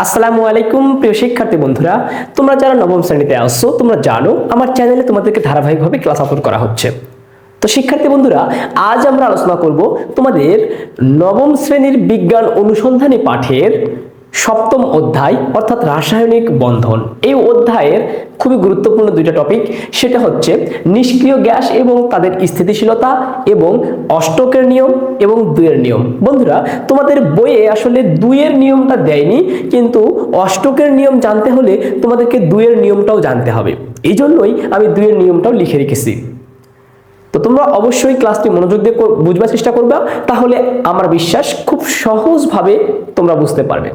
আসসালামু আলাইকুম প্রিয় শিক্ষার্থী বন্ধুরা, তোমরা যারা নবম শ্রেণীতে আসছো তোমরা জানো আমার চ্যানেলে তোমাদেরকে ধারাবাহিকভাবে ক্লাস আপলোড করা হচ্ছে। তো শিক্ষার্থী বন্ধুরা, আজ আমরা আলোচনা করব তোমাদের নবম শ্রেণীর বিজ্ঞান অনুসন্ধানী পাঠের সপ্তম অধ্যায় অর্থাৎ রাসায়নিক বন্ধন। এই অধ্যায়ের খুবই গুরুত্বপূর্ণ দুইটা টপিক, সেটা হচ্ছে নিষ্ক্রিয় গ্যাস এবং তাদের স্থিতিশীলতা এবং অষ্টকের নিয়ম এবং দুইয়ের নিয়ম। বন্ধুরা, তোমাদের বইয়ে আসলে দুইয়ের নিয়মটা দেয়নি, কিন্তু অষ্টকের নিয়ম জানতে হলে তোমাদেরকে দুইয়ের নিয়মটাও জানতে হবে। এই জন্যই আমি দুইয়ের নিয়মটাও লিখে রেখেছি। তো তোমরা অবশ্যই ক্লাসটি মনোযোগ দিয়ে বুঝবার চেষ্টা করবে, তাহলে আমার বিশ্বাস খুব সহজভাবে তোমরা বুঝতে পারবে।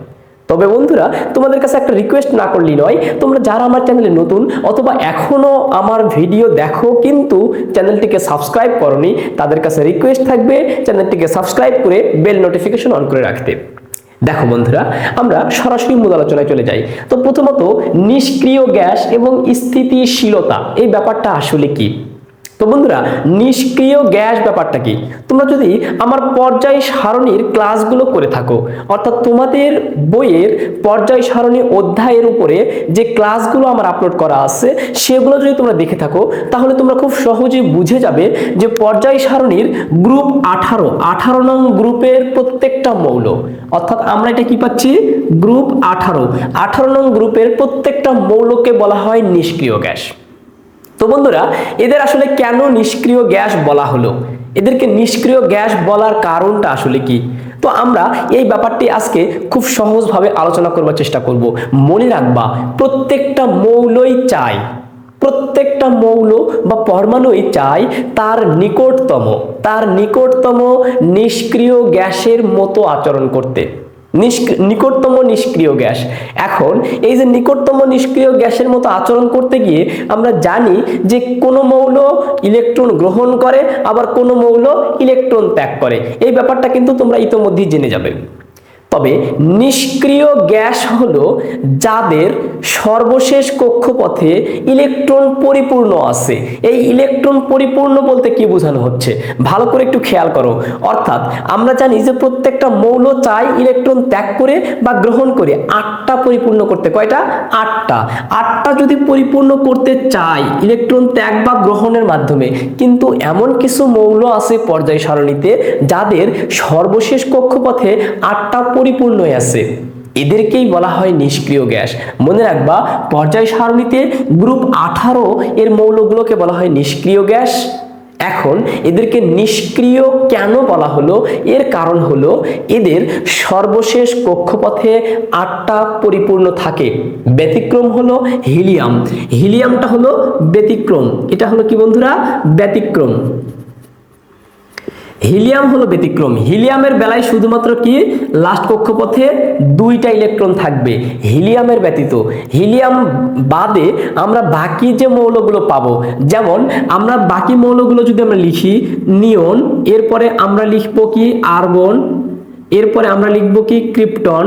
তবে বন্ধুরা, তোমাদের কাছে একটা রিকোয়েস্ট না করলেই নয়, তোমরা যারা আমার চ্যানেলে নতুন অথবা এখনো আমার ভিডিও দেখো কিন্তু চ্যানেলটিকে সাবস্ক্রাইব করোনি, তাদের কাছে রিকোয়েস্ট থাকবে চ্যানেলটিকে সাবস্ক্রাইব করে বেল নোটিফিকেশন অন করে রাখতে। দেখো বন্ধুরা, আমরা সরাসরি মূল আলোচনায় চলে যাই। তো প্রথমত, নিষ্ক্রিয় গ্যাস এবং স্থিতিশীলতা এই ব্যাপারটা আসলে কি? তো বন্ধুরা, নিষ্ক্রিয় গ্যাস ব্যাপারটা কি? তোমরা যদি আমার পর্যায় সারণীর ক্লাসগুলো করে থাকো, অর্থাৎ তোমাদের বইয়ের পর্যায় সারণী অধ্যায়ের উপরে যে ক্লাসগুলো আমার আপলোড করা আছে সেগুলো যদি তোমরা দেখে থাকো, তাহলে তোমরা খুব সহজেই বুঝে যাবে যে পর্যায় সারণীর গ্রুপ 18 নং গ্রুপের প্রত্যেকটা মৌল, অর্থাৎ আমরা এটা কি পাচ্ছি, গ্রুপ 18 নং গ্রুপের প্রত্যেকটা মৌলকে বলা হয় নিষ্ক্রিয় গ্যাস। তো বন্ধুরা, এদের আসলে কেন নিষ্ক্রিয় গ্যাস বলা হলো, এদেরকে নিষ্ক্রিয় গ্যাস বলার কারণটা আসলে কি? তো আমরা এই ব্যাপারটি আজকে খুব সহজভাবে আলোচনা করবার চেষ্টা করব। মনে রাখবা, প্রত্যেকটা মৌলই চাই, প্রত্যেকটা মৌল বা পরমাণুই চাই তার নিকটতম নিষ্ক্রিয় গ্যাসের মতো আচরণ করতে। নিকটতম নিষ্ক্রিয় গ্যাস। এখন এই যে নিকটতম নিষ্ক্রিয় গ্যাসের মতো আচরণ করতে গিয়ে আমরা জানি যে কোনো মৌল ইলেকট্রন গ্রহণ করে, আবার কোনো মৌল ইলেকট্রন ত্যাগ করে। এই ব্যাপারটা কিন্তু তোমরা ইতোমধ্যেই জেনে যাবে। তবে নিষ্ক্রিয় গ্যাস হলো যাদের সর্বশেষ কক্ষপথে ইলেকট্রন পরিপূর্ণ আছে। এই ইলেকট্রন পরিপূর্ণ বলতে কি বোঝানো হচ্ছে, ভালো করে একটু খেয়াল করো। অর্থাৎ আমরা জানি যে প্রত্যেকটা মৌল চাই ইলেকট্রন ত্যাগ করে বা গ্রহণ করে 8টা পরিপূর্ণ করতে। কয়টা? 8টা যদি পরিপূর্ণ করতে চাই ইলেকট্রন ত্যাগ বা গ্রহণের মাধ্যমে, কিন্তু এমন কিছু মৌল আছে পর্যায় সারণীতে যাদের সর্বশেষ কক্ষপথে 8টা পরিপূর্ণ আছে, এদেরকেই বলা হয় নিষ্ক্রিয় গ্যাস। মনে রাখবা, পর্যায় সারণীতে গ্রুপ 18 এর মৌলগুলোকে বলা হয় নিষ্ক্রিয় গ্যাস। এখন এদেরকে নিষ্ক্রিয় কেন বলা হলো, এর কারণ হলো এদের সর্বশেষ কক্ষপথে 8টা পরিপূর্ণ থাকে। ব্যতিক্রম হলো হিলিয়াম। হিলিয়ামটা হলো ব্যতিক্রম। এটা হলো কি বন্ধুরা? ব্যতিক্রম। হিলিয়াম হলো ব্যতিক্রম। হিলিয়ামের বেলায় শুধুমাত্র কি লাস্ট কক্ষপথে 2টা ইলেকট্রন থাকবে। হিলিয়ামের ব্যতীত, হিলিয়াম বাদে আমরা বাকি যে মৌলগুলো পাবো, যেমন আমরা বাকি মৌলগুলো যদি আমরা লিখি নিয়ন, এরপরে আমরা লিখবো কি আর্গন, এরপরে আমরা লিখব কি ক্রিপ্টন,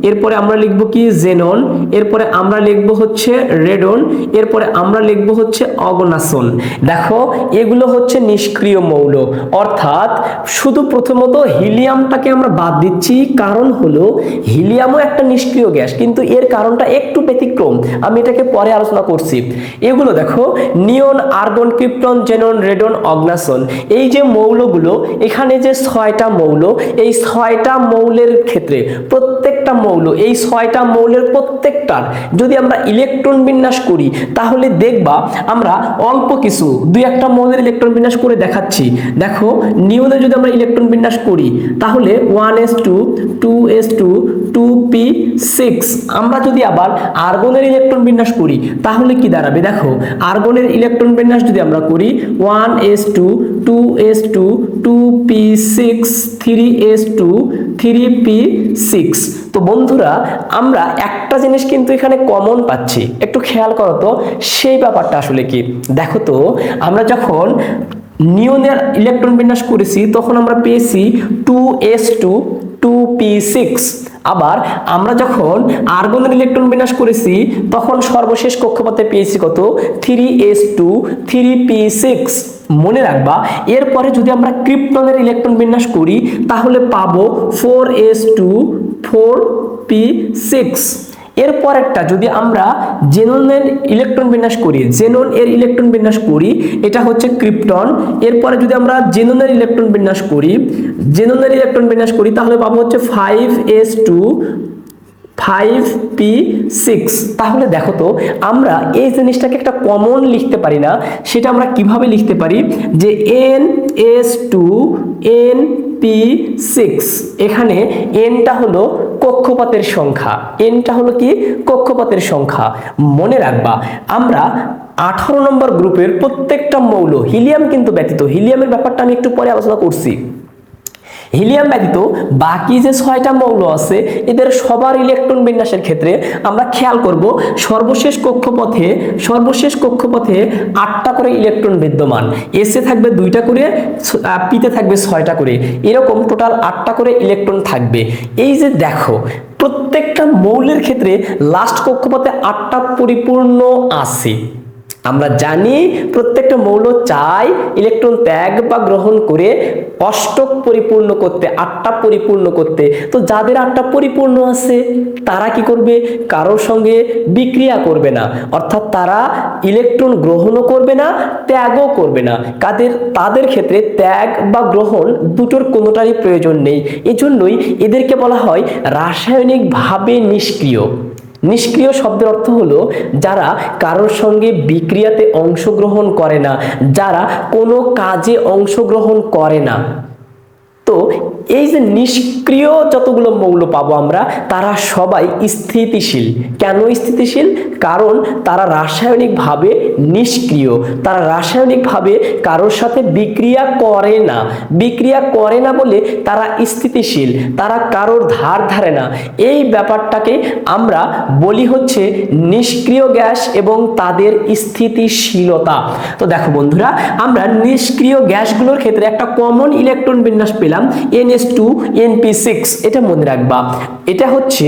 এরপরে আমরা লিখব কি জেনন, এরপরে আমরা লিখব হচ্ছে রেডন, এরপরে আমরা লিখব হচ্ছে অগনাসন। দেখো, এগুলো হচ্ছে নিষ্ক্রিয় মৌল। অর্থাৎ শুধু প্রথমত হিলিয়ামটাকে আমরা বাদ দিচ্ছি, কারণ হলো হিলিয়ামও একটা নিষ্ক্রিয় গ্যাস, কিন্তু এর কারণটা একটু ব্যতিক্রম, আমি এটাকে পরে আলোচনা করছি। এগুলো দেখো, নিয়ন, আর্গন, ক্রিপ্টন, জেনন, রেডন, অগনাসন, এই যে মৌলগুলো, এখানে যে 6টা মৌল, এই 6টা মৌলের ক্ষেত্রে প্রত্যেকটা মৌল, এই 6টা মৌলের প্রত্যেকটার যদি আমরা ইলেকট্রন বিন্যাস করি, তাহলে দেখবা আমরা অল্প কিছু 2-1টা মৌলের ইলেকট্রন বিন্যাস করে দেখাচ্ছি। দেখো, নিয়নে যদি আমরা ইলেকট্রন বিন্যাস করি তাহলে 1s2 2s2 2p6। আমরা যদি আবার আর্গনের ইলেকট্রন বিন্যাস করি তাহলে কি দাঁড়াবে? দেখো, আর্গনের ইলেকট্রন বিন্যাস যদি আমরা করি 1s2 2s2 2p6 3s2 3p6। তো বন্ধুরা, আমরা একটা জিনিস কিন্তু এখানে কমন পাচ্ছি, একটু খেয়াল করো তো সেই ব্যাপারটা আসলে কি। দেখো তো, আমরা যখন নিয়নের ইলেকট্রন বিন্যাস করেছি তখন আমরা পেয়েছি 2s2 2p6। আবার আমরা যখন আর্গনের ইলেকট্রন বিন্যাস করেছি তখন সর্বশেষ কক্ষপথে পেয়েছি কত? 3s2 3p6। মনে রাখবা, এরপরে যদি আমরা ক্রিপ্টনের ইলেকট্রন বিন্যাস করি তাহলে পাবো 4s2 4p6। এরপর একটা যদি আমরা জেননের ইলেকট্রন বিন্যাস করি, জেনন এর ইলেকট্রন বিন্যাস করি, এটা হচ্ছে ক্রিপ্টন। এরপরে যদি আমরা জেননের ইলেকট্রন বিন্যাস করি, জেননের ইলেকট্রন বিন্যাস করি, তাহলে পাবো হচ্ছে 5s2 5p6। তাহলে দেখো তো আমরা এই জিনিসটাকে একটা কমন লিখতে পারি না, সেটা আমরা কিভাবে লিখতে পারি যে ns2np6। এখানে nটা হলো কক্ষপথের সংখ্যা, nটা হলো কি কক্ষপথের সংখ্যা। মনে রাখবা আমরা 18 নম্বর গ্রুপের প্রত্যেকটা মৌল, হিলিয়াম কিন্তু ব্যতীত, হিলিয়ামের ব্যাপারটা আমি একটু পরে আলোচনা করছি, হিলিয়াম ব্যতীত বাকি যে 6টা মৌল আছে এদের সবার ইলেকট্রন বিন্যাসের ক্ষেত্রে আমরা খেয়াল করব সর্বশেষ কক্ষপথে 8টা করে ইলেকট্রন বিদ্যমান, এসে থাকবে 2টা করে, পিতে থাকবে 6টা করে, এরকম টোটাল 8টা করে ইলেকট্রন থাকবে। এই যে দেখো প্রত্যেকটা মৌলের ক্ষেত্রে লাস্ট কক্ষপথে 8টা পরিপূর্ণ আছে। আমরা জানি প্রত্যেকটা মৌল চাই ইলেকট্রন ত্যাগ বা গ্রহণ করে অষ্টক পরিপূর্ণ করতে, 8টা পরিপূর্ণ করতে। তো যাদের 8টা পরিপূর্ণ আছে তারা কি করবে, কারোর সঙ্গে বিক্রিয়া করবে না, অর্থাৎ তারা ইলেকট্রন গ্রহণও করবে না, ত্যাগও করবে না। তাদের ক্ষেত্রে ত্যাগ বা গ্রহণ দুটোর কোনোটারই প্রয়োজন নেই। এজন্যই এদেরকে বলা হয় রাসায়নিকভাবে নিষ্ক্রিয়। নিষ্ক্রিয় শব্দের অর্থ হলো যারা কারোর সঙ্গে বিক্রিয়াতে অংশগ্রহণ করে না, যারা কোনো কাজে অংশগ্রহণ করে না। তো এই যে নিষ্ক্রিয় যতগুলো মৌল পাবো আমরা, তারা সবাই স্থিতিশীল। কেন স্থিতিশীল? কারণ তারা রাসায়নিকভাবে নিষ্ক্রিয়, তারা রাসায়নিকভাবে কারোর সাথে বিক্রিয়া করে না। বিক্রিয়া করে না বলে তারা স্থিতিশীল, তারা কারোর ধার ধারে না। এই ব্যাপারটাকে আমরা বলি হচ্ছে নিষ্ক্রিয় গ্যাস এবং তাদের স্থিতিশীলতা। তো দেখো বন্ধুরা, আমরা নিষ্ক্রিয় গ্যাসগুলোর ক্ষেত্রে একটা কমন ইলেকট্রন বিন্যাস পেলাম ns2np6। এটা মনে রাখবা, এটা হচ্ছে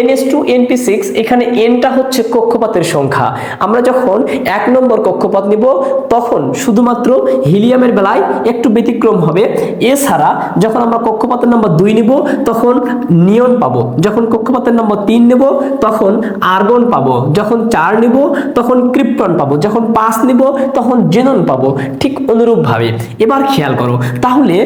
ns2np6। এখানে nটা হচ্ছে কক্ষপথের সংখ্যা। আমরা যখন 1 নম্বর কক্ষপথ নিব তখন শুধুমাত্র হিলিয়ামের বেলায় একটু ব্যতিক্রম হবে। এছাড়া যখন আমরা কক্ষপথের নম্বর 2 নিব তখন নিয়ন পাবো, যখন কক্ষপথের নম্বর 3 নেব তখন আর্গন পাবো, যখন 4 নিব তখন ক্রিপ্টন পাবো, যখন 5 নিব তখন জেনন পাবো। ঠিক অনুরূপভাবে এবার খেয়াল করো, তাহলে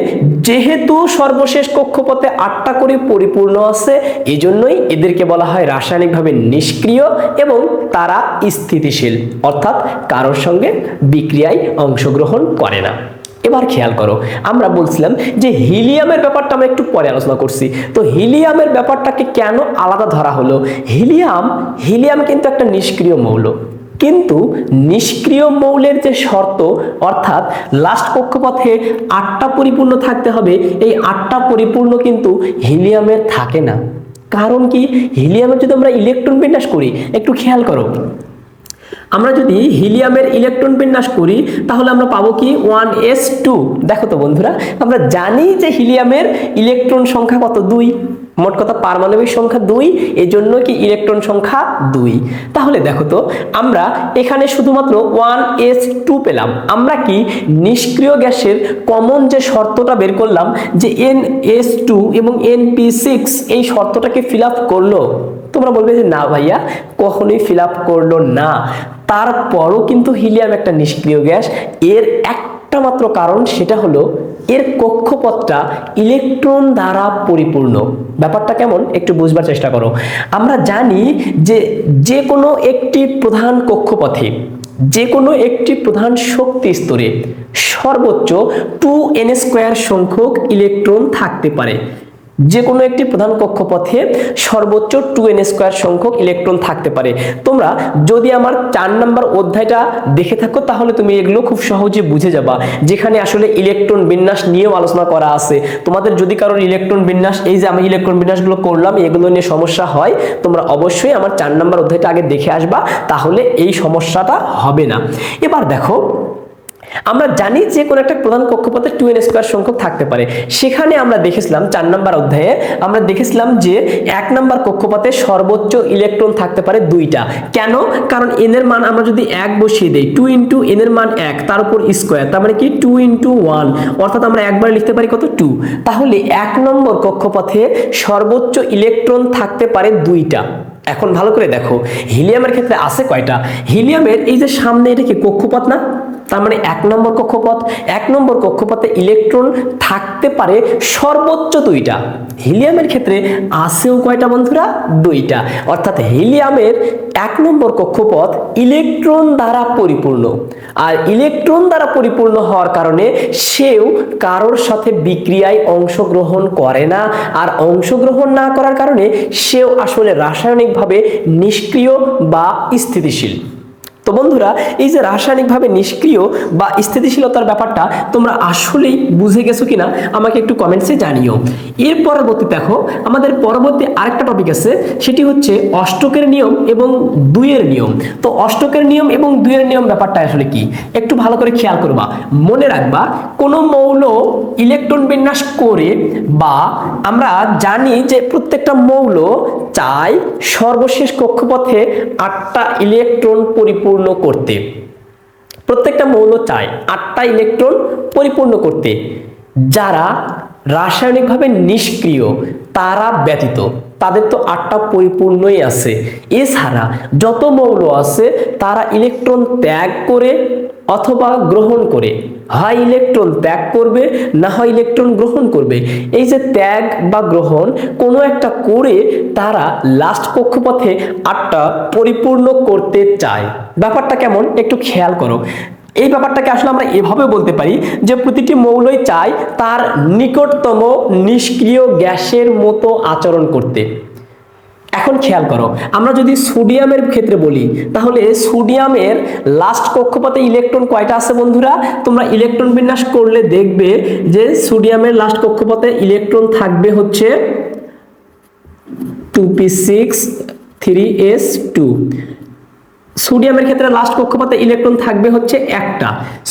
যেহেতু সর্বশেষ কক্ষপথে 8টা করে পরিপূর্ণ আছে, এজন্যই এদেরকে বলা হয় রাসায়নিকভাবে নিষ্ক্রিয় এবং তারা স্থিতিশীল, অর্থাৎ কারোর সঙ্গে বিক্রিয়ায় অংশগ্রহণ করে না। এবার খেয়াল করো, আমরা বলছিলাম যে হিলিয়ামের ব্যাপারটা আমরা একটু পরে আলোচনা করছি। তো হিলিয়ামের ব্যাপারটাকে কেন আলাদা ধরা হলো? হিলিয়াম কিন্তু একটা নিষ্ক্রিয় মৌল, কিন্তু নিষ্ক্রিয় মৌলের যে শর্ত, অর্থাৎ লাস্ট কক্ষপথে 8টা পরিপূর্ণ থাকতে হবে, এই 8টা পরিপূর্ণ কিন্তু হিলিয়ামের থাকে না। কারণ কি? হিলিয়ামের যদি আমরা ইলেকট্রন বিন্যাস করি, একটু খেয়াল করো, আমরা যদি হিলিয়ামের ইলেকট্রন বিন্যাস করি তাহলে আমরা পাবো কি 1s2। দেখো তো বন্ধুরা, আমরা জানি যে হিলিয়ামের ইলেকট্রন সংখ্যা কত? 2। মোট কথা পারমাণবিক সংখ্যা 2, এজন্য কি ইলেকট্রন সংখ্যা 2। তাহলে দেখো তো আমরা এখানে শুধুমাত্র 1s2 পেলাম। আমরা কি নিষ্ক্রিয় গ্যাসের কমন যে শর্তটা বের করলাম যে ns2 এবং np6, এই শর্তটাকে ফিল আপ করলো? তোমরা বলবে যে না ভাইয়া, কখনোই ফিল আপ করলো না। তারপরও কিন্তু হিলিয়াম একটা নিষ্ক্রিয় গ্যাস। এর একটা মাত্র কারণ, সেটা হলো এর কক্ষপথটা ইলেকট্রন দ্বারা পরিপূর্ণ। ব্যাপারটা কেমন একটু বুঝবার চেষ্টা করো। আমরা জানি যে যে কোনো একটি প্রধান কক্ষপথে, যে কোনো একটি প্রধান শক্তি স্তরে সর্বোচ্চ 2n² সংখ্যক ইলেকট্রন থাকতে পারে। যে কোনো একটি প্রধান কক্ষপথে সর্বোচ্চ 2n² সংখ্যক ইলেকট্রন থাকতে পারে। তোমরা যদি আমার 4 নম্বর অধ্যায়টা দেখে থাকো তাহলে তুমি এগুলো খুব সহজে বুঝে যাবা, যেখানে আসলে ইলেকট্রন বিন্যাস নিয়েও আলোচনা করা আছে। তোমাদের যদি কারোর ইলেকট্রন বিন্যাস, এই যে আমি ইলেকট্রন বিন্যাসগুলো করলাম, এগুলো নিয়ে সমস্যা হয়, তোমরা অবশ্যই আমার 4 নম্বর অধ্যায়টা আগে দেখে আসবা, তাহলে এই সমস্যাটা হবে না। এবার দেখো, আমরা জানি যে কোনো একটা প্রধান কক্ষপথে 2n² সংখ্যক থাকতে পারে। সেখানে আমরা দেখেছিলাম 4 নম্বর অধ্যায়ে আমরা দেখেছিলাম যে 1 নম্বর কক্ষপথে সর্বোচ্চ ইলেকট্রন থাকতে পারে 2টা। কেন? কারণ n এর মান আমরা যদি 1 বসিয়ে দেই, 2 × n এর মান 1 তার উপর স্কয়ার, তার মানে কি 2 × 1, অর্থাৎ আমরা একবার লিখতে পারি কত 2। তাহলে 1 নম্বর কক্ষপথে সর্বোচ্চ ইলেকট্রন থাকতে পারে 2টা। এখন ভালো করে দেখো হিলিয়ামের ক্ষেত্রে আছে কয়টা? হিলিয়ামের এই যে সামনে এটা কি কক্ষপথ না, তার মানে 1 নম্বর কক্ষপথ। 1 নম্বর কক্ষপথে ইলেকট্রন থাকতে পারে সর্বোচ্চ 2টা। হিলিয়ামের ক্ষেত্রে আছেও কয়টা বন্ধুরা? 2টা। অর্থাৎ হিলিয়ামের 1 নম্বর কক্ষপথ ইলেকট্রন দ্বারা পরিপূর্ণ, আর ইলেকট্রন দ্বারা পরিপূর্ণ হওয়ার কারণে সেও কারোর সাথে বিক্রিয়ায় অংশগ্রহণ করে না, আর অংশগ্রহণ না করার কারণে সেও আসলে রাসায়নিকভাবে নিষ্ক্রিয় বা স্থিতিশীল। তো বন্ধুরা, এই যে রাসায়নিকভাবে নিষ্ক্রিয় বা স্থিতিশীলতার ব্যাপারটা তোমরা আসলেই বুঝে গেছো কিনা আমাকে একটু কমেন্টসে জানিও। এর পরবর্তী দেখো আমাদের পরবর্তী আরেকটা টপিক আছে, সেটি হচ্ছে অষ্টকের নিয়ম এবং 2-এর নিয়ম। তো অষ্টকের নিয়ম এবং 2-এর নিয়ম ব্যাপারটা আসলে কি একটু ভালো করে খেয়াল করবা। মনে রাখবা কোনো মৌল ইলেকট্রন বিন্যাস করে, বা আমরা জানি যে প্রত্যেকটা মৌল চায় সর্বশেষ কক্ষপথে 8টা ইলেকট্রন পরিপূর্ণ করতে। প্রত্যেকটা মৌল চায় 8টা ইলেকট্রন পরিপূর্ণ করতে, যারা রাসায়নিকভাবে নিষ্ক্রিয় তারা ব্যতীত। তাদের তো 8টা পরিপূর্ণই আছে। এছাড়া যত মৌল আছে তারা ইলেকট্রন ত্যাগ করে অথবা গ্রহণ করে, হয় ইলেকট্রন ত্যাগ করবে না হয় ইলেকট্রন গ্রহণ করবে। এই যে ত্যাগ বা গ্রহণ কোনো একটা করে তারা লাস্ট কক্ষপথে 8টা পরিপূর্ণ করতে চায়। ব্যাপারটা কেমন একটু খেয়াল করো। এই ব্যাপারটাকে আসলে আমরা এভাবে বলতে পারি যে প্রতিটি মৌলই চায় তার নিকটতম নিষ্ক্রিয় গ্যাসের মতো আচরণ করতে। এখন খেয়াল করো, আমরা যদি সোডিয়ামের ক্ষেত্রে বলি, তাহলে সোডিয়ামের লাস্ট কক্ষপথে ইলেকট্রন কয়টা আছে বন্ধুরা? তোমরা ইলেকট্রন বিন্যাস করলে দেখবে যে সোডিয়ামের লাস্ট কক্ষপথে ইলেকট্রন থাকবে হচ্ছে 2p6 3s2। সোডিয়ামের ক্ষেত্রে লাস্ট কক্ষপথে ইলেকট্রন থাকবে হচ্ছে একটা।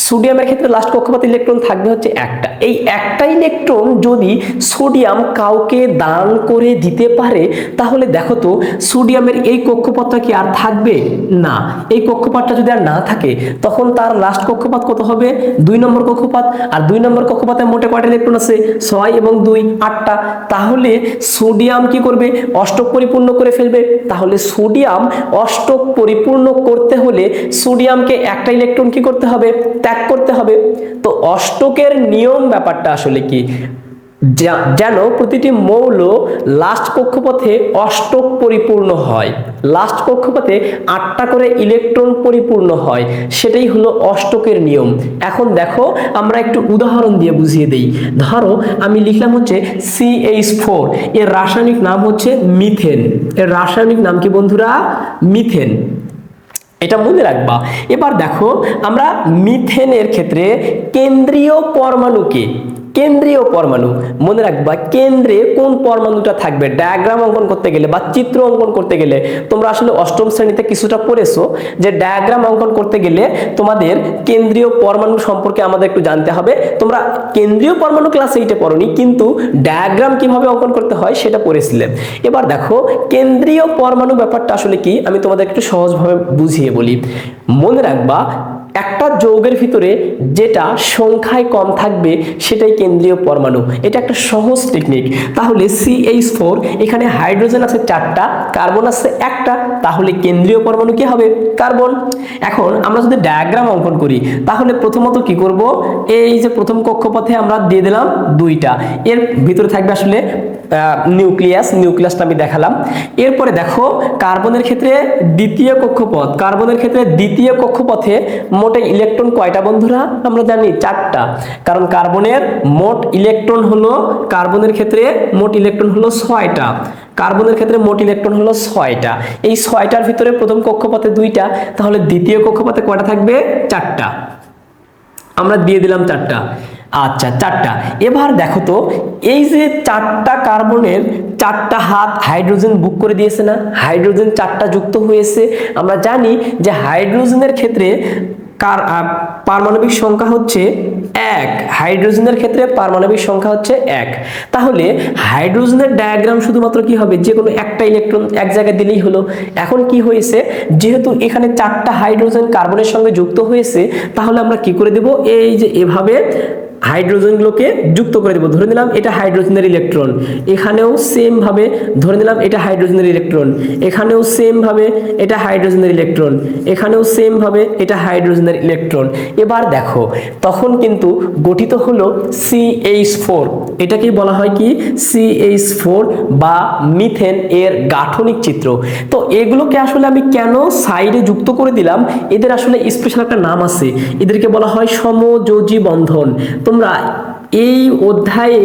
সোডিয়ামের ক্ষেত্রে লাস্ট কক্ষপথে ইলেকট্রন থাকবে হচ্ছে একটা। এই একটা ইলেকট্রন যদি সোডিয়াম কাউকে দান করে দিতে পারে, তাহলে দেখো তো সোডিয়ামের এই কক্ষপথটা কি আর থাকবে না? এই কক্ষপথটা যদি আর না থাকে, তখন তার লাস্ট কক্ষপথ কত হবে? 2 নম্বর কক্ষপথ। আর 2 নম্বর কক্ষপথে মোটে কয়টা ইলেকট্রন আছে? 6 এবং 2 8টা। তাহলে সোডিয়াম কি করবে? অষ্টক পরিপূর্ণ করে ফেলবে। তাহলে সোডিয়াম অষ্টক পরিপূর্ণ করতে হলে সোডিয়ামকে একটা ইলেকট্রন কি করতে হবে? ত্যাগ করতে হবে। তো অষ্টকের নিয়ম ব্যাপারটা আসলে কি, যেন প্রতিটি মৌল লাস্ট কক্ষপথে অষ্টক পরিপূর্ণ হয়, লাস্ট কক্ষপথে 8টা করে ইলেকট্রন পরিপূর্ণ হয়, সেটাই হলো অষ্টকের নিয়ম। এখন দেখো আমরা একটু উদাহরণ দিয়ে বুঝিয়ে দেই। ধরো আমি লিখলাম হচ্ছে CH4, এর রাসায়নিক নাম হচ্ছে মিথেন। এর রাসায়নিক নাম কি বন্ধুরা? মিথেন। এটা মনে রাখবা। এবার দেখো আমরা মিথেনের ক্ষেত্রে কেন্দ্রীয় পরমাণুকে, কেন্দ্রীয় পরমাণু মনে রাখবা, কেন্দ্রে কোন পরমাণুটা থাকবে ডায়াগ্রাম অঙ্কন করতে গেলে বা চিত্র অঙ্কন করতে গেলে। তোমরা আসলে অষ্টম শ্রেণীতে কিছুটা পড়েছো যে ডায়াগ্রাম অঙ্কন করতে গেলে তোমাদের কেন্দ্রীয় পরমাণু সম্পর্কে আমাদের একটু জানতে হবে। তোমরা কেন্দ্রীয় পরমাণু ক্লাস 8-এ পড়োনি, কিন্তু ডায়াগ্রাম কিভাবে অঙ্কন করতে হয় সেটা পড়েছিলে। এবার দেখো কেন্দ্রীয় পরমাণু ব্যাপারটা আসলে কি আমি তোমাদের একটু সহজভাবে বুঝিয়ে বলি। মনে রাখবা একটা যৌগের ভিতরে যেটা সংখ্যায় কম থাকবে সেটাই কেন্দ্রীয় পরমাণু। এটা একটা সহজ টেকনিক। তাহলে CH4, এখানে হাইড্রোজেন আছে 4টা, কার্বন আছে 1টা, তাহলে কেন্দ্রীয় পরমাণু কি হবে? কার্বন। এখন আমরা যদি ডায়াগ্রাম অঙ্কন করি, তাহলে প্রথমত কি করব? এই যে প্রথম কক্ষপথে আমরা দিয়ে দিলাম 2টা, এর ভিতরে থাকবে আসলে নিউক্লিয়াস, নিউক্লিয়াসটা আমি দেখালাম। এরপরে দেখো কার্বনের ক্ষেত্রে দ্বিতীয় কক্ষপথ, কার্বনের ক্ষেত্রে দ্বিতীয় কক্ষপথে মোট ইলেকট্রন কয়টা বন্ধুরা? আমরা জানি 4টা, কারণ কার্বনের মোট ইলেকট্রন হলো, কার্বনের ক্ষেত্রে মোট ইলেকট্রন হলো 6টা। কার্বনের ক্ষেত্রে মোট ইলেকট্রন হলো 6টা। এই 6টার ভিতরে প্রথম কক্ষপথে 2টা, তাহলে দ্বিতীয় কক্ষপথে কয়টা থাকবে? 4টা। আমরা দিয়ে দিলাম 4টা। আচ্ছা 4টা। এবার দেখো তো এই যে 4টা কার্বনের 4টা হাত হাইড্রোজেন বুক করে দিয়েছে না? হাইড্রোজেন 4টা যুক্ত হয়েছে। আমরা জানি যে হাইড্রোজেনের ক্ষেত্রে পারমাণবিক সংখ্যা হচ্ছে 1, হাইড্রোজেনের ক্ষেত্রে পারমাণবিক সংখ্যা হচ্ছে 1। তাহলে হাইড্রোজেনের ডায়াগ্রাম শুধুমাত্র কি হবে, যে কোনো একটা ইলেকট্রন এক জায়গায় দিলেই হলো। এখন কি হয়েছে, যেহেতু এখানে 4টা হাইড্রোজেন কার্বনের সঙ্গে যুক্ত হয়েছে, তাহলে আমরা কি করে দেব, এই যে এভাবে হাইড্রোজেনগুলোকে যুক্ত করে দেব। ধরে নিলাম এটা হাইড্রোজেনের ইলেকট্রন, এখানেও সেম ভাবে ধরে নিলাম এটা হাইড্রোজেনের ইলেকট্রন, এখানেও সেম ভাবে এটা হাইড্রোজেনের ইলেকট্রন, এখানেও সেম ভাবে এটা হাইড্রোজেনের ইলেকট্রন। এবার দেখো তখন কিন্তু গঠিত হলো CH4। এটাকেই বলা হয় কি, CH4 বা মিথেন এর গাঠনিক চিত্র। তো এগুলোকে আসলে আমি কেন সাইডে যুক্ত করে দিলাম, এদের আসলে স্পেশাল একটা নাম আছে, এদেরকে বলা হয় সমযোজী বন্ধন। তোমরা এই অধ্যায়ে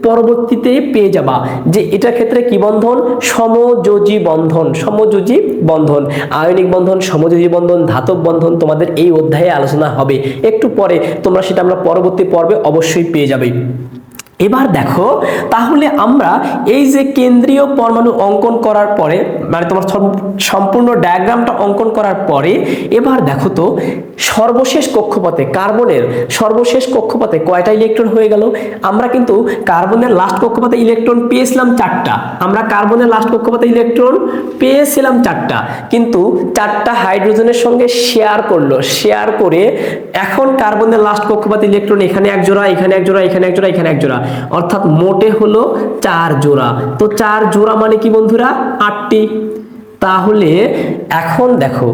পরবর্তীতে পেয়ে যাবা যে এটার ক্ষেত্রে কি বন্ধন, সমযোজী বন্ধন। সমযোজী বন্ধন, আয়নিক বন্ধন, সমযোজী বন্ধন, ধাতব বন্ধন তোমাদের এই অধ্যায়ে আলোচনা হবে একটু পরে, তোমরা সেটা আমরা পরবর্তী পর্বে অবশ্যই পেয়ে যাবে। এবার দেখো তাহলে আমরা এই যে কেন্দ্রীয় পরমাণু অঙ্কন করার পরে, মানে তোমার সম্পূর্ণ ডায়াগ্রামটা অঙ্কন করার পরে, এবার দেখো তো সর্বশেষ কক্ষপথে কার্বনের সর্বশেষ কক্ষপথে কয়টা ইলেকট্রন হয়ে গেল। আমরা কিন্তু কার্বনের লাস্ট কক্ষপথে ইলেকট্রন পেয়েছিলাম 4টা, আমরা কার্বনের লাস্ট কক্ষপথে ইলেকট্রন পেয়েছিলাম 4টা, কিন্তু 4টা হাইড্রোজেনের সঙ্গে শেয়ার করলো, শেয়ার করে এখন কার্বনের লাস্ট কক্ষপথে ইলেকট্রন এখানে এক জোড়া, এখানে এক জোড়া, এখানে এক জোড়া, এখানে এক জোড়া, অর্থাৎ মোটে হলো 4 জোড়া। তো 4 জোড়া মানে কি বন্ধুরা, 8টি। তাহলে এখন দেখো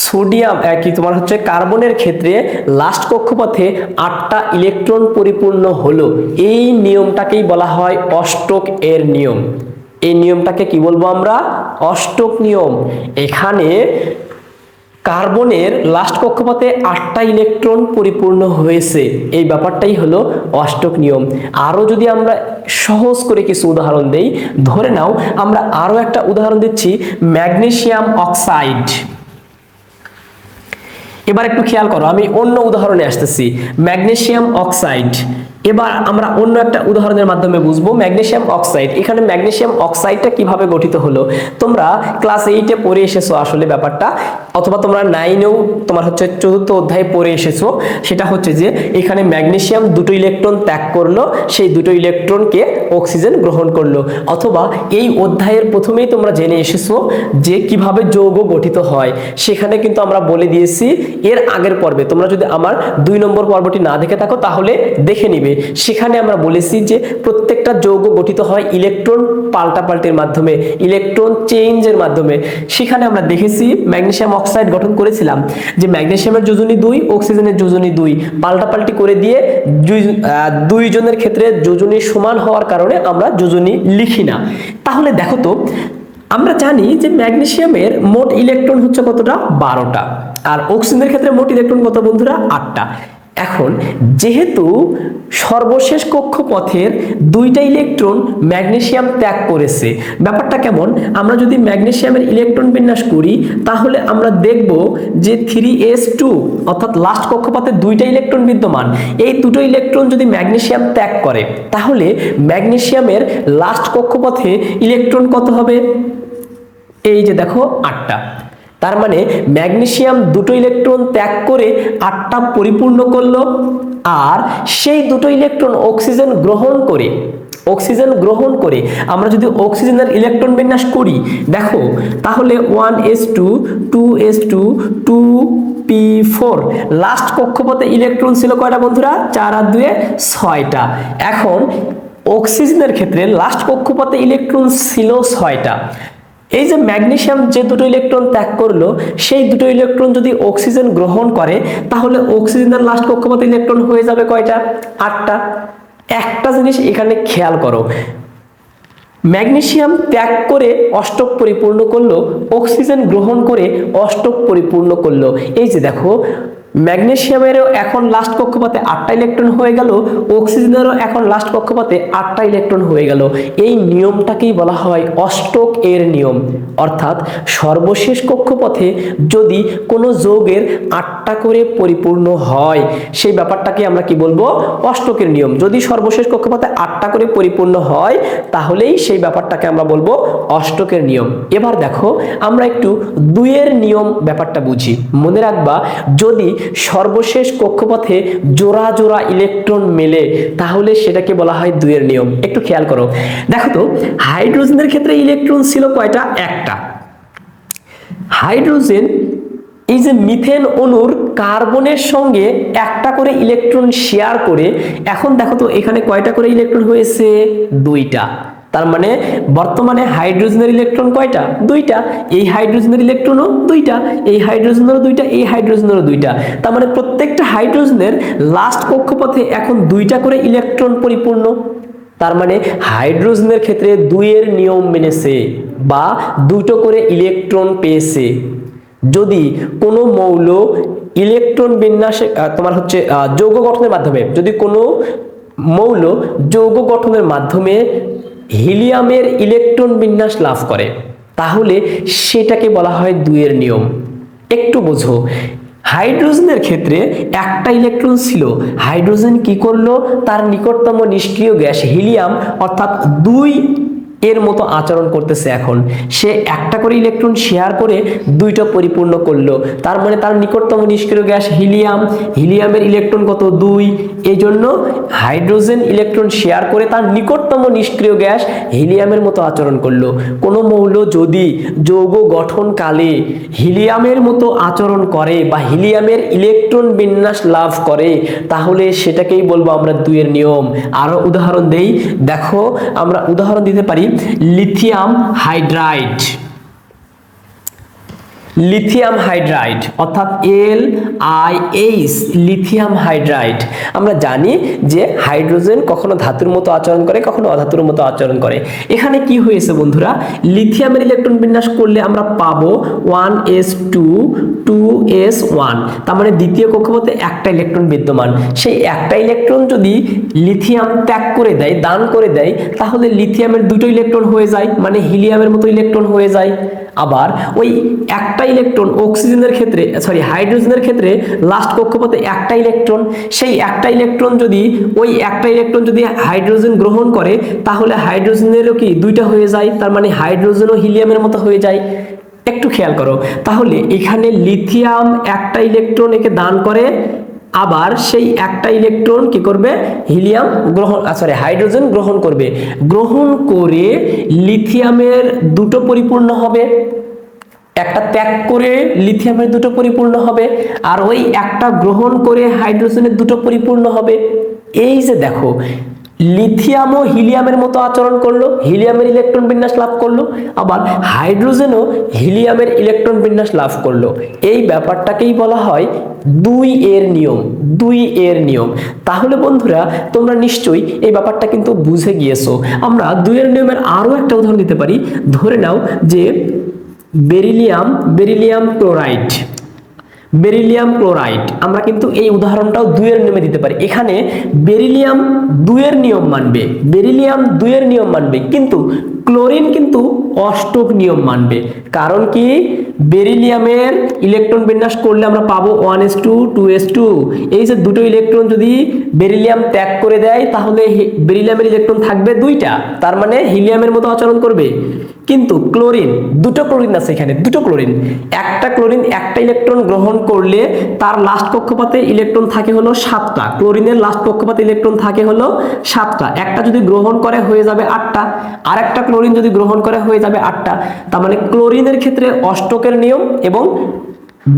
সোডিয়াম কি তোমার হচ্ছে কার্বনের ক্ষেত্রে লাস্ট কক্ষপথে 8টা ইলেকট্রন পরিপূর্ণ হলো। এই নিয়মটাকেই বলা হয় অষ্টক এর নিয়ম। এই নিয়মটাকে কি বলবো আমরা, অষ্টক নিয়ম। এখানে কার্বনের লাস্ট কক্ষপথে 8টা ইলেকট্রন পরিপূর্ণ হয়েছে, এই ব্যাপারটাই হলো অষ্টক নিয়ম। আরো যদি আমরা সহজ করে কিছু উদাহরণ দেই, ধরে নাও আমরা আরো একটা উদাহরণ দিচ্ছি, ম্যাগনেসিয়াম অক্সাইড। এবার একটু খেয়াল করো, আমি অন্য উদাহরণে আসতেছি, ম্যাগনেসিয়াম অক্সাইড। এবার আমরা অন্য একটা উদাহরণের মাধ্যমে বুঝবো ম্যাগনেসিয়াম অক্সাইড। এখানে ম্যাগনেসিয়াম অক্সাইডটা কিভাবে গঠিত হলো, তোমরা ক্লাস 8-এ পড়ে এসেছো আসলে ব্যাপারটা, অথবা তোমরা 9-এও তোমার হচ্ছে 4র্থ অধ্যায়ে পড়ে এসেছো। সেটা হচ্ছে যে এখানে ম্যাগনেসিয়াম 2টো ইলেকট্রন ত্যাগ করলো, সেই 2টো ইলেকট্রনকে অক্সিজেন গ্রহণ করলো। অথবা এই অধ্যায়ের প্রথমেই তোমরা জেনে এসেছো যে কিভাবে যৌগ গঠিত হয়, সেখানে কিন্তু আমরা বলে দিয়েছি এর আগের পর্বে। তোমরা যদি আমার 2 নম্বর পর্বটি না দেখে থাকো তাহলে দেখে নিবে। সেখানে আমরা বলেছি যে প্রত্যেকটা যৌগ গঠিত হয় ইলেকট্রন পাল্টাপাল্টির মাধ্যমে, ইলেকট্রন চেঞ্জের মাধ্যমে। সেখানে আমরা দেখেছি ম্যাগনেসিয়াম অক্সাইড গঠন করেছিলাম যে ম্যাগনেসিয়ামের যোজনী 2, অক্সিজেনের যোজনী 2, পাল্টাপাল্টি করে দিয়ে দুইজনের ক্ষেত্রে যোজনী সমান হওয়ার কারণে আমরা যোজনী লিখি না। তাহলে দেখো তো আমরা জানি যে ম্যাগনেসিয়ামের মোট ইলেকট্রন হচ্ছে কতটা, 12টা, আর অক্সিজেনের ক্ষেত্রে মোট ইলেকট্রন কত বন্ধুরা, 8টা। এখন যেহেতু সর্বশেষ কক্ষপথের 2টা ইলেকট্রন ম্যাগনেসিয়াম ত্যাগ করেছে, ব্যাপারটা কেমন, আমরা যদি ম্যাগনেসিয়ামের ইলেকট্রন বিন্যাস করি তাহলে আমরা দেখব যে 3s2 অর্থাৎ লাস্ট কক্ষপথে 2টা ইলেকট্রন বিদ্যমান, এই 2টো ইলেকট্রন যদি ম্যাগনেসিয়াম ত্যাগ করে তাহলে ম্যাগনেসিয়ামের লাস্ট কক্ষপথে ইলেকট্রন কত হবে, এই যে দেখো 8টা। তার মানে ম্যাগনেসিয়াম 2টো ইলেকট্রন ত্যাগ করে 8টা পরিপূর্ণ করলো, আর সেই 2টো ইলেকট্রন অক্সিজেন গ্রহণ করে আমরা যদি অক্সিজেনের ইলেকট্রন বিন্যাস করি দেখো তাহলে 1s2 2s2 2p4 লাস্ট কক্ষপথে ইলেকট্রন ছিল কয়টা বন্ধুরা, 4 আর 2 6টা। এখন অক্সিজেনের ক্ষেত্রে লাস্ট কক্ষপথে ইলেকট্রন ছিল 6টা। এই যে ম্যাগনেসিয়াম যে 2টো ইলেকট্রন ত্যাগ করলো, সেই 2টো ইলেকট্রন যদি অক্সিজেন গ্রহণ করে তাহলে অক্সিজেনের লাস্ট কক্ষপথে ইলেকট্রন হয়ে যাবে কয়টা, 8টা। একটা জিনিস এখানে খেয়াল করো, ম্যাগনেসিয়াম ত্যাগ করে অষ্টক পরিপূর্ণ করলো, অক্সিজেন গ্রহণ করে অষ্টক পরিপূর্ণ করলো। এই যে দেখো ম্যাগনেসিয়ামেরও এখন লাস্ট কক্ষপথে 8টা ইলেকট্রন হয়ে গেল, অক্সিজেনেরও এখন লাস্ট কক্ষপথে 8টা ইলেকট্রন হয়ে গেল। এই নিয়মটাকেই বলা হয় অষ্টক এর নিয়ম। অর্থাৎ সর্বশেষ কক্ষপথে যদি কোনো যৌগের 8টা করে পরিপূর্ণ হয় সেই ব্যাপারটাকে আমরা কি বলবো, অষ্টকের নিয়ম। যদি সর্বশেষ কক্ষপথে 8টা করে পরিপূর্ণ হয় তাহলেই সেই ব্যাপারটাকে আমরা বলবো অষ্টকের নিয়ম। এবার দেখো আমরা একটু 2 এর নিয়ম ব্যাপারটা বুঝি। মনে রাখবা যদি সর্বশেষ কক্ষপথে জোড়া জোড়া ইলেকট্রন মেলে তাহলে সেটাকে বলা হয় দুইয়ের নিয়ম। একটু খেয়াল করো, দেখো তো হাইড্রোজেনের ক্ষেত্রে ইলেকট্রন ছিল কয়টা? একটা। হাইড্রোজেন এই যে মিথেন অণুর কার্বনের সঙ্গে একটা করে ইলেকট্রন শেয়ার করে, এখন দেখো তো এখানে কয়টা করে ইলেকট্রন হয়েছে? দুইটা। তার মানে বর্তমানে হাইড্রোজেনের ইলেকট্রন কয়টা? দুইটা। এই হাইড্রোজেনের ইলেকট্রনও দুইটা, এই হাইড্রোজেনেরও দুইটা, এই হাইড্রোজেনেরও দুইটা। তার মানে প্রত্যেকটা হাইড্রোজেনের লাস্ট কক্ষপথে এখন দুইটা করে ইলেকট্রন পরিপূর্ণ। তার মানে হাইড্রোজেনের ক্ষেত্রে দুইয়ের নিয়ম মেনেছে বা দুটো করে ইলেকট্রন পেয়েছে। যদি কোনো মৌল ইলেকট্রন বিন্যাসে তোমার হচ্ছে যৌগ গঠনের মাধ্যমে, যদি কোনো মৌল যৌগ গঠনের মাধ্যমে হিলিয়ামের ইলেকট্রন বিন্যাস লাভ করে তাহলে সেটাকে বলা হয় দুইয়ের নিয়ম। একটু বোঝো, হাইড্রোজেনের ক্ষেত্রে একটা ইলেকট্রন ছিল, হাইড্রোজেন কি করলো? তার নিকটতম নিষ্ক্রিয় গ্যাস হিলিয়াম অর্থাৎ 2 এর মতো আচরণ করতেছে। এখন সে একটা করে ইলেকট্রন শেয়ার করে দুইটা পরিপূর্ণ করলো। তার মানে তার নিকটতম নিষ্ক্রিয় গ্যাস হিলিয়াম, হিলিয়ামের ইলেকট্রন কত? 2। এই জন্য হাইড্রোজেন ইলেকট্রন শেয়ার করে তার নিকটতম নিষ্ক্রিয় গ্যাস হিলিয়ামের মতো আচরণ করলো। কোনো মৌল যদি যৌগ গঠনকালে হিলিয়ামের মতো আচরণ করে বা হিলিয়ামের ইলেকট্রন বিন্যাস লাভ করে তাহলে সেটাকেই বলবো আমরা দুইয়ের নিয়ম। আরো উদাহরণ দেই, দেখো আমরা উদাহরণ দিতে পারি লিথিয়াম হাইড্রাইড। লিথিয়াম হাইড্রাইড অর্থাৎ LiH, লিথিয়াম হাইড্রাইড। আমরা জানি যে হাইড্রোজেন কখনো ধাতুর মতো আচরণ করে, কখনো অধাতুর মতো আচরণ করে। এখানে কি হয়েছে বন্ধুরা? লিথিয়ামের ইলেকট্রন বিন্যাস করলে আমরা পাবো 1s2 2s1। তার মানে দ্বিতীয় কক্ষপথে একটা ইলেকট্রন বিদ্যমান। সেই একটা ইলেকট্রন যদি লিথিয়াম ত্যাগ করে দেয়, দান করে দেয়, তাহলে লিথিয়ামের দুটো ইলেকট্রন হয়ে যায়, মানে হিলিয়ামের মতো ইলেকট্রন হয়ে যায়। আবার ওই একটা ইলেকট্রন অক্সিজেনের ক্ষেত্রে, সরি হাইড্রোজেনের ক্ষেত্রে লাস্ট কক্ষপথে একটা ইলেকট্রন, সেই একটা ইলেকট্রন যদি ওই একটা ইলেকট্রন যদি হাইড্রোজেন গ্রহণ করে তাহলে হাইড্রোজেনেরও কি দুইটা হয়ে যায়, তার মানে হাইড্রোজেনও হিলিয়ামের মতো হয়ে যায়। একটু খেয়াল করো, তাহলে এখানে লিথিয়াম একটা ইলেকট্রন একে দান করে, আবার সেই একটা ইলেকট্রন কি করবে? হিলিয়াম গ্রহণ, সরি হাইড্রোজেন গ্রহণ করবে। গ্রহণ করে লিথিয়ামের দুটো পরিপূর্ণ হবে, একটা ত্যাগ করে লিথিয়ামের দুটো পরিপূর্ণ হবে, আর ওই একটা গ্রহণ করে হাইড্রোজেনের দুটো পরিপূর্ণ হবে। এই যে দেখো, লিথিয়ামও হিলিয়ামের মতো আচরণ করলো, হিলিয়ামের ইলেকট্রন বিন্যাস লাভ করলো, আবার হাইড্রোজেনও হিলিয়ামের ইলেকট্রন বিন্যাস লাভ করলো। এই ব্যাপারটাকেই বলা হয় 2 এর নিয়ম, 2 এর নিয়ম। তাহলে বন্ধুরা তোমরা নিশ্চয়ই এই ব্যাপারটা কিন্তু বুঝে গিয়েছো। আমরা 2 এর নিয়মের আরো একটা উদাহরণ দিতে পারি। ধরে নাও যে বেরিলিয়াম ক্লোরাইড, বেরিলিয়াম ক্লোরাইড, আমরা কিন্তু এই উদাহরণটাও 2 এর নিয়মে দিতে পারি। এখানে বেরিলিয়াম 2 এর নিয়ম মানবে, বেরিলিয়াম 2 এর নিয়ম মানবে, কিন্তু ক্লোরিন কিন্তু অষ্টক নিয়ম মানবে। কারণ কি? বেরিলিয়ামের ইলেকট্রন বিন্যাস করলে আমরা পাবো 1s2 2s2। এই যে দুটো ইলেকট্রন যদি বেরিলিয়াম ত্যাগ করে দেয় তাহলে বেরিলিয়ামের ইলেকট্রন থাকবে দুইটা, তার মানে হিলিয়ামের মতো আচরণ করবে। কিন্তু ক্লোরিন, দুটো ক্লোরিন আছে এখানে, দুটো ক্লোরিন, একটা ক্লোরিন একটা ইলেকট্রন গ্রহণ করলে তার লাস্ট কক্ষপথে ইলেকট্রন থাকে হলো 7টা। ক্লোরিনের লাস্ট কক্ষপথে ইলেকট্রন থাকে হলো 7টা। একটা যদি গ্রহণ করে হয়ে যাবে 8টা, আর একটা ক্লোরিন যদি গ্রহণ করে হয়ে যাবে 8টা। তার মানে ক্লোরিনের ক্ষেত্রে অষ্টকের নিয়ম এবং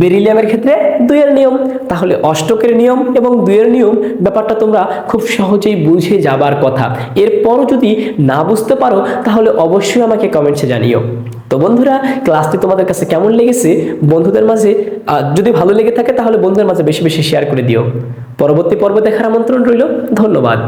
বেরিলিয়ামের ক্ষেত্রে 2 এর নিয়ম। তাহলে অষ্টকের নিয়ম এবং 2 এর নিয়ম ব্যাপারটা তোমরা খুব সহজেই বুঝে যাবার কথা। এরপরও যদি না বুঝতে পারো তাহলে অবশ্যই আমাকে কমেন্টসে জানিও। তো বন্ধুরা, ক্লাসটি তোমাদের কাছে কেমন লেগেছে বন্ধুদের মাঝে যদি ভালো লেগে থাকে তাহলে বন্ধুদের মাঝে বেশি বেশি শেয়ার করে দিও। পরবর্তী পর্ব দেখার আমন্ত্রণ রইল। ধন্যবাদ।